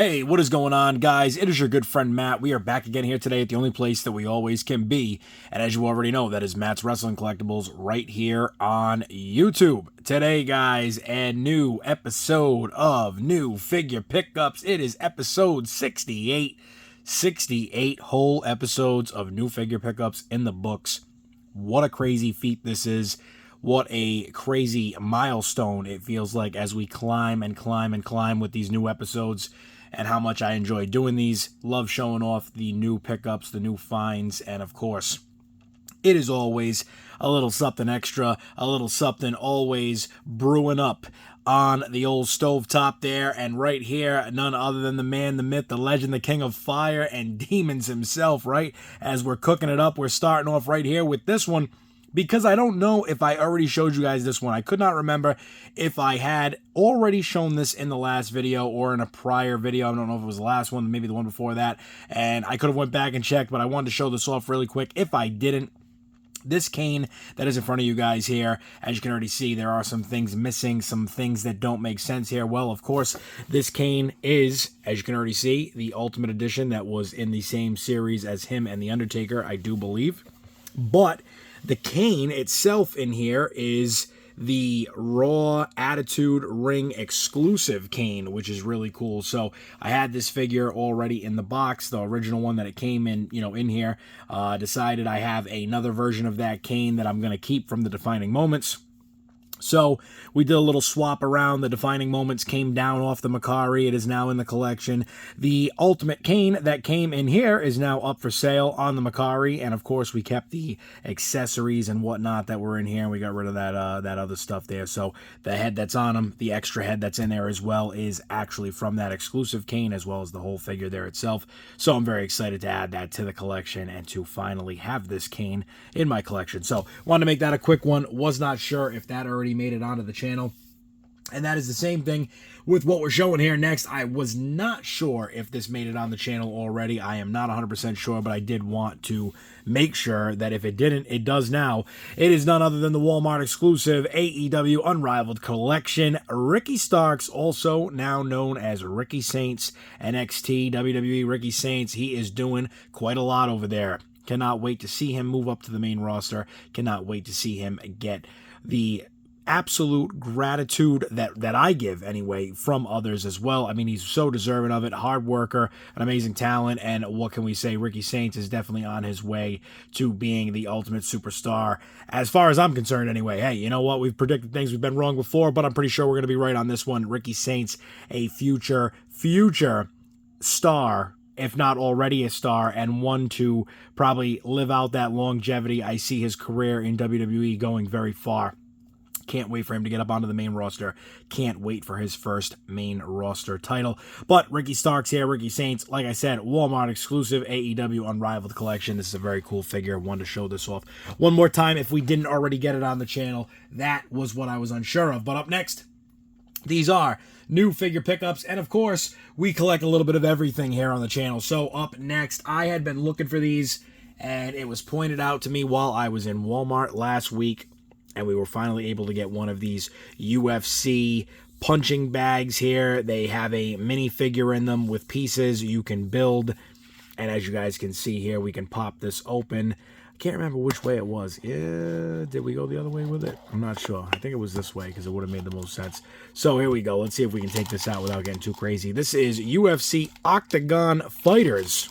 Hey, what is going on, guys? It is your good friend Matt. We are back again here today at the only place that we always can be. And as you already know, that is Matt's Wrestling Collectibles right here on YouTube. Today, guys, a new episode of New Figure Pickups. It is episode 68. 68 whole episodes of New Figure Pickups in the books. What a crazy feat this is. What a crazy milestone it feels like as we climb and climb and climb with these new episodes, and how much I enjoy doing these. Love showing off the new pickups, the new finds, and of course, it is always a little something extra, a little something always brewing up on the old stovetop there. And right here, none other than the man, the myth, the legend, the king of fire and demons himself, right? As we're cooking it up, we're starting off right here with this one, because I don't know if I already showed you guys this one. I could not remember if I had already shown this in the last video or in a prior video. I don't know if it was the last one, maybe the one before that. And I could have went back and checked, but I wanted to show this off really quick. If I didn't, this Kane that is in front of you guys here, as you can already see, there are some things missing, some things that don't make sense here. Well, of course, this Kane is, as you can already see, the Ultimate Edition that was in the same series as him and The Undertaker, I do believe. But the Kane itself in here is the Raw Attitude Ring exclusive Kane, which is really cool. So I had this figure already in the box, the original one that it came in, in here. Decided I have another version of that Kane that I'm going to keep from the Defining Moments. So we did a little swap around. The Defining Moments came down off the MERCARI. It is now in the collection. The Ultimate Kane that came in here is now up for sale on the MERCARI. And of course, we kept the accessories and whatnot that were in here. And we got rid of that other stuff there. So the head that's on him, the extra head that's in there as well, is actually from that exclusive Kane, as well as the whole figure there itself. So I'm very excited to add that to the collection and to finally have this Kane in my collection. So wanted to make that a quick one. Was not sure if that already made it onto the channel, and that is the same thing with what we're showing here next. I was not sure if this made it on the channel already. I am not 100% sure, but I did want to make sure that if it didn't, it does now. It is none other than the Walmart exclusive AEW Unrivaled Collection Ricky Starks, also now known as Ricky Saints, NXT WWE Ricky Saints. He is doing quite a lot over there. Cannot wait to see him move up to the main roster. Cannot wait to see him get the absolute gratitude that I give anyway from others as well. I mean, he's so deserving of it. Hard worker, an amazing talent, and what can we say? Ricky Saints is definitely on his way to being the ultimate superstar, as far as I'm concerned anyway. Hey, you know what? We've predicted things, we've been wrong before, but I'm pretty sure we're going to be right on this one. Ricky Saints, a future star, if not already a star, and one to probably live out that longevity. I see his career in WWE going very far. Can't wait for him to get up onto the main roster. Can't wait for his first main roster title. But Ricky Starks here, Ricky Saints, like I said, Walmart exclusive AEW Unrivaled Collection. This is a very cool figure. Wanted to show this off one more time if we didn't already get it on the channel. That was what I was unsure of. But up next, these are new figure pickups, and of course, we collect a little bit of everything here on the channel. So up next, I had been looking for these, and it was pointed out to me while I was in Walmart last week, and we were finally able to get one of these UFC punching bags here. They have a minifigure in them with pieces you can build, and as you guys can see here, we can pop this open. I can't remember which way it was. Yeah, did we go the other way with it? I'm not sure. I think it was this way because it would have made the most sense. So here we go. Let's see if we can take this out without getting too crazy. This is UFC Octagon Fighters,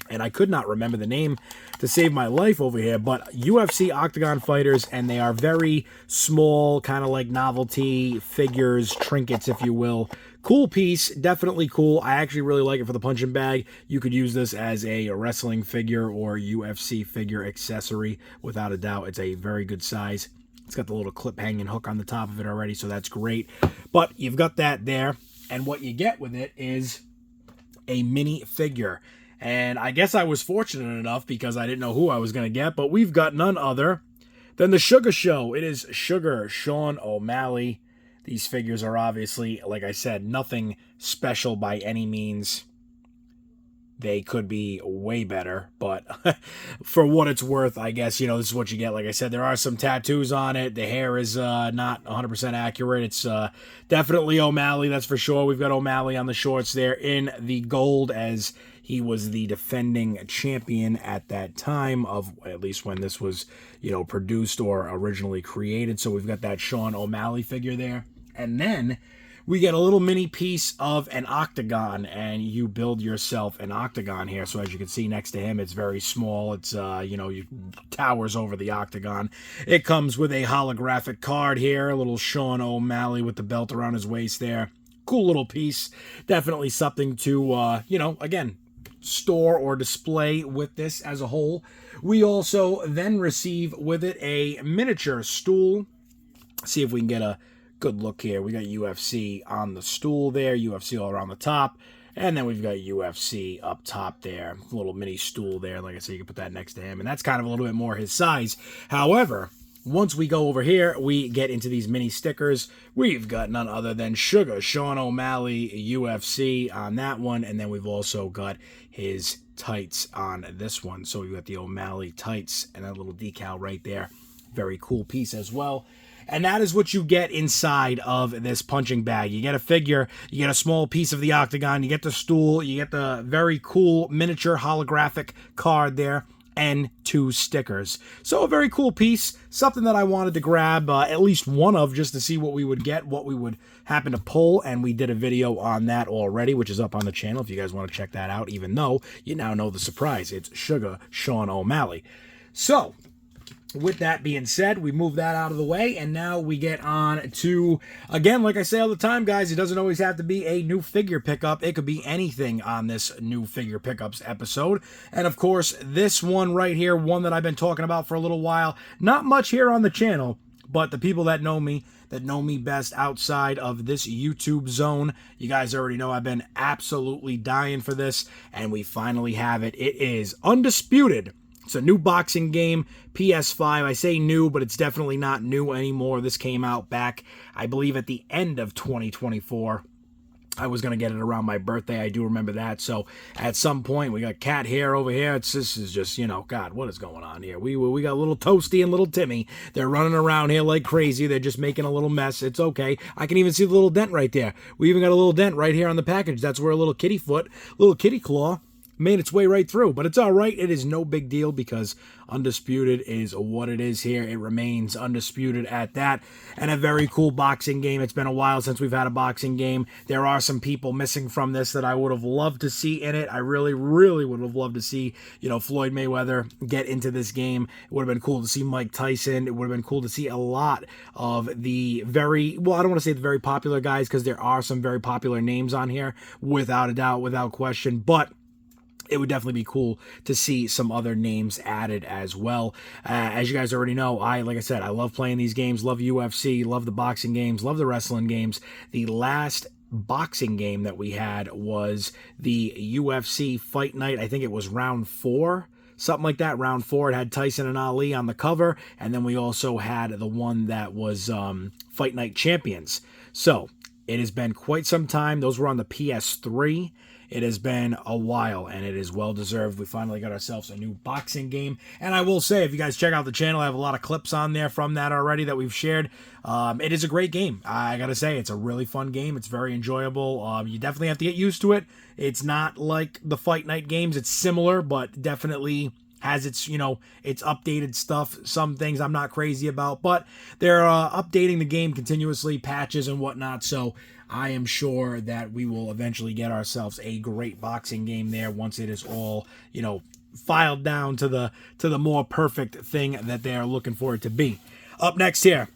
and I could not remember the name to save my life over here, but UFC Octagon Fighters, and they are very small, kind of like novelty figures, trinkets, if you will. Cool piece, definitely cool. I actually really like it for the punching bag. You could use this as a wrestling figure or UFC figure accessory, without a doubt. It's a very good size. It's got the little clip hanging hook on the top of it already, so that's great. But you've got that there, and what you get with it is a mini figure. And I guess I was fortunate enough because I didn't know who I was going to get, but we've got none other than the Sugar Show. It is Sugar Sean O'Malley. These figures are obviously, like I said, nothing special by any means. they could be way better, but for what it's worth, I guess, you know, this is what you get. Like I said, there are some tattoos on it. The hair is not 100% accurate. It's definitely O'Malley, that's for sure. We've got O'Malley on the shorts there in the gold, as he was the defending champion at that time, of at least when this was, you know, produced or originally created. So we've got that Sean O'Malley figure there. And then we get a little mini piece of an octagon, and you build yourself an octagon here. So as you can see next to him, it's very small. It's, you know, you towers over the octagon. It comes with a holographic card here, a little Sean O'Malley with the belt around his waist there. Cool little piece. Definitely something to, you know, again, store or display with this as a whole. We also then receive with it a miniature stool. See if we can get a good look here. We got UFC on the stool there, UFC all around the top, and then we've got UFC up top there, a little mini stool there. Like I said, you can put that next to him, and that's kind of a little bit more his size. However, once we go over here, we get into these mini stickers. We've got none other than Sugar Sean O'Malley UFC on that one, and then we've also got his tights on this one. So we've got the O'Malley tights and that little decal right there. Very cool piece as well. And that is what you get inside of this punching bag. You get a figure, you get a small piece of the octagon, you get the stool, you get the very cool miniature holographic card there, and 2 stickers. So a very cool piece, something that I wanted to grab at least one of, just to see what we would get, what we would happen to pull, and we did a video on that already, which is up on the channel if you guys want to check that out, even though you now know the surprise. It's Sugar Sean O'Malley. So with that being said, we move that out of the way, and now we get on to, again, like I say all the time, guys, it doesn't always have to be a new figure pickup. It could be anything on this new figure pickups episode. And of course, this one right here, one that I've been talking about for a little while, not much here on the channel, but the people that know me best outside of this YouTube zone, you guys already know I've been absolutely dying for this, and we finally have it. It is Undisputed. It's a new boxing game, PS5. I say new, but it's definitely not new anymore. This came out back, I believe, at the end of 2024. I was going to get it around my birthday. I do remember that. So at some point, we got cat hair over here. This is just, you know, God, what is going on here? We got little Toasty and little Timmy. They're running around here like crazy. They're just making a little mess. It's okay. I can even see the little dent right there. We even got a little dent right here on the package. That's where a little kitty foot, little kitty claw made its way right through, but it's all right. It is no big deal because Undisputed is what it is here. It remains undisputed at that, and a very cool boxing game. It's been a while since we've had a boxing game. There are some people missing from this that I would have loved to see in it. I really, really would have loved to see, you know, Floyd Mayweather get into this game. It would have been cool to see Mike Tyson. It would have been cool to see a lot of the very, well, I don't want to say the very popular guys, because there are some very popular names on here, without a doubt, without question, but it would definitely be cool to see some other names added as well. As you guys already know, like I said, I love playing these games, love UFC, love the boxing games, love the wrestling games. The last boxing game that we had was the UFC Fight Night. I think it was round 4. Something like that, round 4. It had Tyson and Ali on the cover, and then we also had the one that was Fight Night Champions. So it has been quite some time. Those were on the PS3. It has been a while, and it is well-deserved. We finally got ourselves a new boxing game. And I will say, if you guys check out the channel, I have a lot of clips on there from that already that we've shared. It is a great game. I got to say, it's a really fun game. It's very enjoyable. You definitely have to get used to it. It's not like the Fight Night games. It's similar, but definitely has its, you know, its updated stuff. Some things I'm not crazy about, but they're updating the game continuously, patches and whatnot. So I am sure that we will eventually get ourselves a great boxing game there once it is all, you know, filed down to the more perfect thing that they are looking for it to be. Up next here,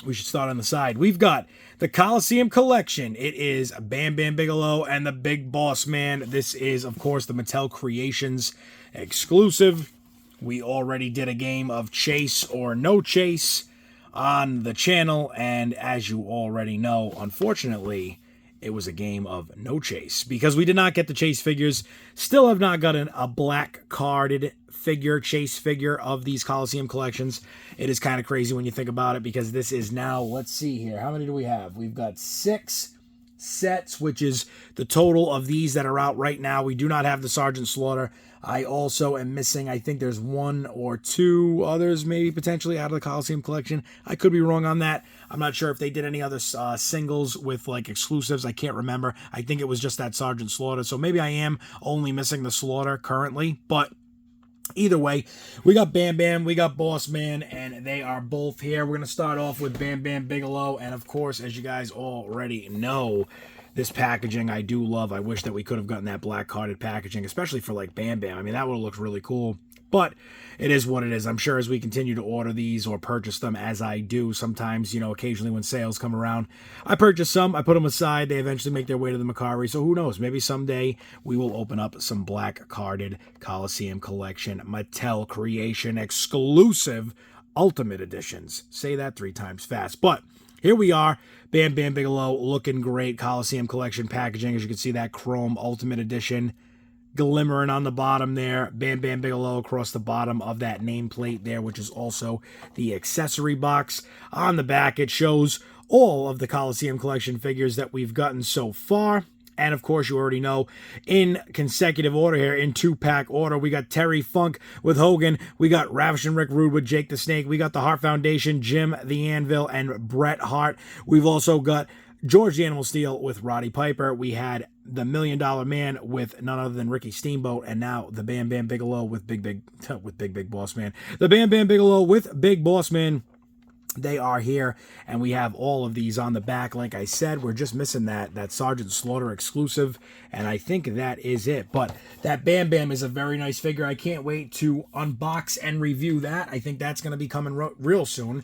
we should start on the side. We've got the Coliseum Collection. It is Bam Bam Bigelow and the Big Boss Man. This is, of course, the Mattel Creations exclusive. We already did a game of Chase or No Chase on the channel, and as you already know, unfortunately, it was a game of no chase because we did not get the Chase figures. Still have not gotten a black carded figure, Chase figure of these Coliseum collections. It is kind of crazy when you think about it, because this is now, let's see here, how many do we have? We've got 6 sets, which is the total of these that are out right now. We do not have the Sergeant Slaughter. I also am missing, I think there's one or two others maybe potentially out of the Coliseum collection. I could be wrong on that. I'm not sure if they did any other singles with like exclusives. I can't remember. I think it was just that Sergeant Slaughter. So maybe I am only missing the Slaughter currently, but either way, we got Bam Bam, we got Boss Man, and they are both here. We're going to start off with Bam Bam Bigelow, and of course, as you guys already know, this packaging I do love. I wish that we could have gotten that black carded packaging, especially for like Bam Bam. I mean, that would have looked really cool, but it is what it is. I'm sure as we continue to order these or purchase them, as I do sometimes, you know, occasionally when sales come around, I purchase some, I put them aside, they eventually make their way to the MERCARI, so who knows, maybe someday we will open up some black carded Coliseum Collection Mattel Creation exclusive Ultimate Editions. Say that 3 times fast, but here we are, Bam Bam Bigelow, looking great, Coliseum Collection packaging, as you can see that chrome Ultimate Edition, glimmering on the bottom there, Bam Bam Bigelow across the bottom of that nameplate there, which is also the accessory box. On the back, it shows all of the Coliseum Collection figures that we've gotten so far. And of course, you already know, in consecutive order here, in 2-pack order, we got Terry Funk with Hogan, we got Ravishing Rick Rude with Jake the Snake, we got the Hart Foundation, Jim the Anvil, and Bret Hart. We've also got George the Animal Steel with Roddy Piper. We had the $1 Million Man with none other than Ricky Steamboat, and now the Bam Bam Bigelow with Big Boss Man. The Bam Bam Bigelow with Big Boss Man. They are here, and we have all of these on the back. Like I said, we're just missing that Sergeant Slaughter exclusive, and I think that is it. But that Bam Bam is a very nice figure. I can't wait to unbox and review that. I think that's going to be coming real soon,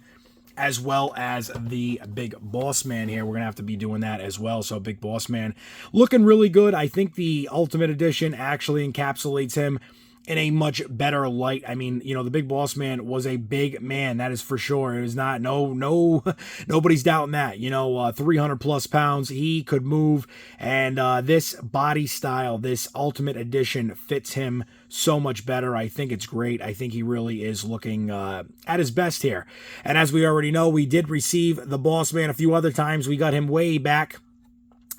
as well as the Big Boss Man here. We're going to have to be doing that as well. So Big Boss Man looking really good. I think the Ultimate Edition actually encapsulates him in a much better light. I mean, you know, the Big Boss Man was a big man, that is for sure. It was not, nobody's doubting that. You know, 300 plus pounds, he could move, and this body style, this Ultimate Edition fits him so much better. I think it's great. I think he really is looking at his best here. And as we already know, we did receive the Boss Man a few other times. We got him way back.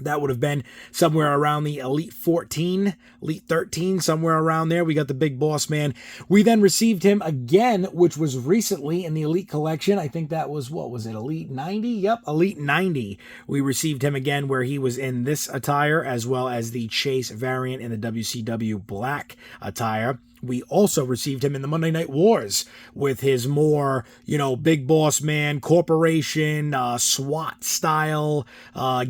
That would have been somewhere around the Elite 14, Elite 13, somewhere around there. We got the Big Boss Man. We then received him again, which was recently in the Elite Collection. I think that was, what was it, Elite 90? Yep, Elite 90. We received him again where he was in this attire, as well as the Chase variant in the WCW Black attire. We also received him in the Monday Night Wars with his more, you know, Big Boss Man, corporation, SWAT style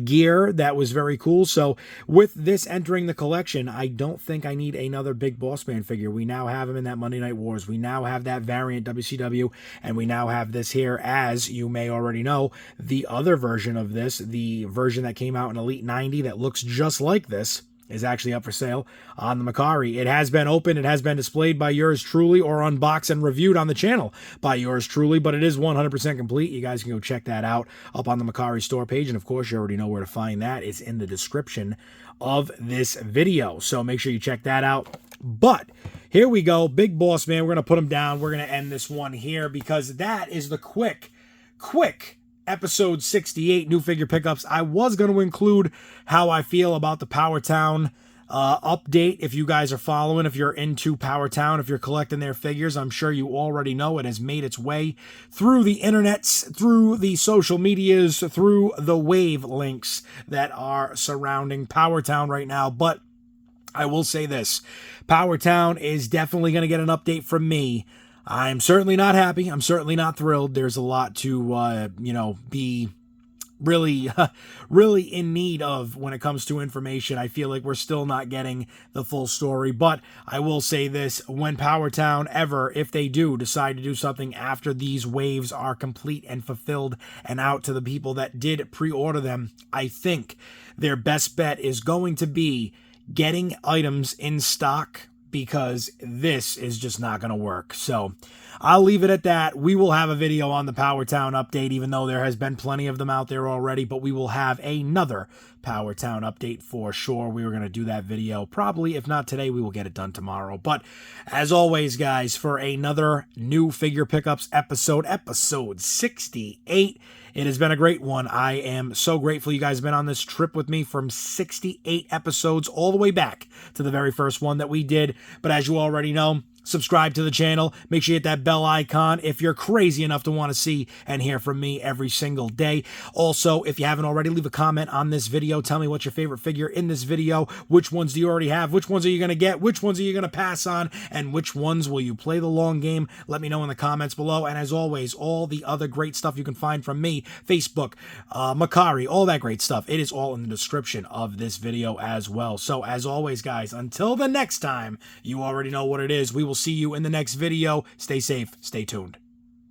gear. That was very cool. So with this entering the collection, I don't think I need another Big Boss Man figure. We now have him in that Monday Night Wars. We now have that variant WCW, and we now have this here, as you may already know, the other version of this, the version that came out in Elite 90 that looks just like this, is actually up for sale on the MERCARI. It has been opened, it has been displayed by yours truly, or unboxed and reviewed on the channel by yours truly, but it is 100% complete. You guys can go check that out up on the MERCARI store page, and of course you already know where to find that. It's in the description of this video, so make sure you check that out. But here we go, Big Boss Man. We're going to put him down. We're going to end this one here, because that is the quick episode 68 new figure pickups. I was going to include how I feel about the Power Town update. If you guys are following, if you're into Power Town, if you're collecting their figures, I'm sure you already know it has made its way through the internets, through the social medias, through the wave links that are surrounding Power Town right now. But I will say this, Power Town is definitely going to get an update from me. I'm certainly not happy. I'm certainly not thrilled. There's a lot to, be really, really in need of when it comes to information. I feel like we're still not getting the full story. But I will say this, when Power Town ever, if they do decide to do something after these waves are complete and fulfilled and out to the people that did pre-order them, I think their best bet is going to be getting items in stock, because this is just not going to work. So I'll leave it at that. We will have a video on the Power Town update, even though there has been plenty of them out there already, but we will have another Power Town update for sure. We were going to do that video probably. If not today, we will get it done tomorrow. But as always, guys, for another new figure pickups episode 68. It has been a great one. I am so grateful you guys have been on this trip with me from 68 episodes all the way back to the very first one that we did. But as you already know, subscribe to the channel. Make sure you hit that bell icon if you're crazy enough to want to see and hear from me every single day. Also, if you haven't already, leave a comment on this video. Tell me what's your favorite figure in this video. Which ones do you already have? Which ones are you going to get? Which ones are you going to pass on? And which ones will you play the long game? Let me know in the comments below. And as always, all the other great stuff you can find from me, Facebook, MERCARI, all that great stuff. It is all in the description of this video as well. So as always, guys, until the next time, you already know what it is. We will see you in the next video. Stay safe. Stay tuned.